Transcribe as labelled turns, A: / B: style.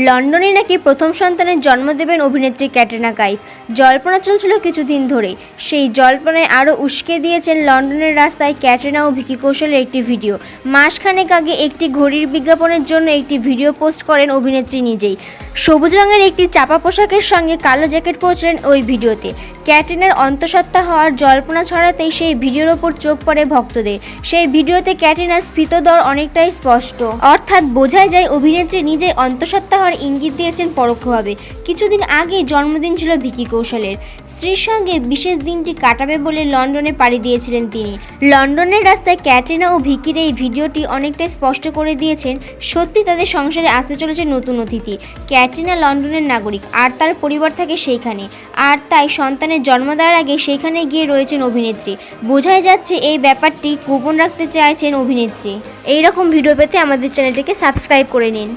A: লন্ডনে নাকি প্রথম সন্তানের জন্ম দেবেন অভিনেত্রী ক্যাটরিনা কাইফ। জল্পনা চলছিল কিছুদিন ধরে। সেই জল্পনায় আরও উস্কে দিয়েছেন লন্ডনের রাস্তায় ক্যাটরিনা ও ভিকি কৌশলের একটি ভিডিও। মাসখানেক আগে একটি ঘড়ির বিজ্ঞাপনের জন্য একটি ভিডিও পোস্ট করেন অভিনেত্রী নিজেই। সবুজ রঙের একটি চাপা পোশাকের সঙ্গে কালো জ্যাকেট পরেছিলেন ওই ভিডিওতে। ক্যাটরিনার অন্তঃসত্ত্বা হওয়ার জল্পনা ছড়াতেই সেই ভিডিওর ওপর চোখ পড়ে ভক্তদের। সেই ভিডিওতে ক্যাটরিনার স্ফীতদর অনেকটাই স্পষ্ট, অর্থাৎ বোঝাই যায় অভিনেত্রী নিজেই অন্তঃসত্ত্বা হওয়ার ইঙ্গিত দিয়েছেন পরোক্ষভাবে। কিছুদিন আগেই জন্মদিন ছিল ভিকি কৌশলের। স্ত্রীর সঙ্গে বিশেষ দিনটি কাটাবে বলে লন্ডনে পাড়ি দিয়েছিলেন তিনি। লন্ডনের রাস্তায় ক্যাটরিনা ও ভিকির এই ভিডিওটি অনেকটাই স্পষ্ট করে দিয়েছেন সত্যি তাদের সংসারে আসতে চলেছে নতুন অতিথি। ক্যাটরিনা লন্ডনের নাগরিক, আর তার পরিবার থাকে সেইখানে, আর তাই সন্তানের জন্ম দেওয়ার আগে সেইখানে গিয়ে রয়েছেন অভিনেত্রী। বোঝাই যাচ্ছে এই ব্যাপারটি গোপন রাখতে চাইছেন অভিনেত্রী। এই রকম ভিডিও পেতে আমাদের চ্যানেলটিকে সাবস্ক্রাইব করে নিন।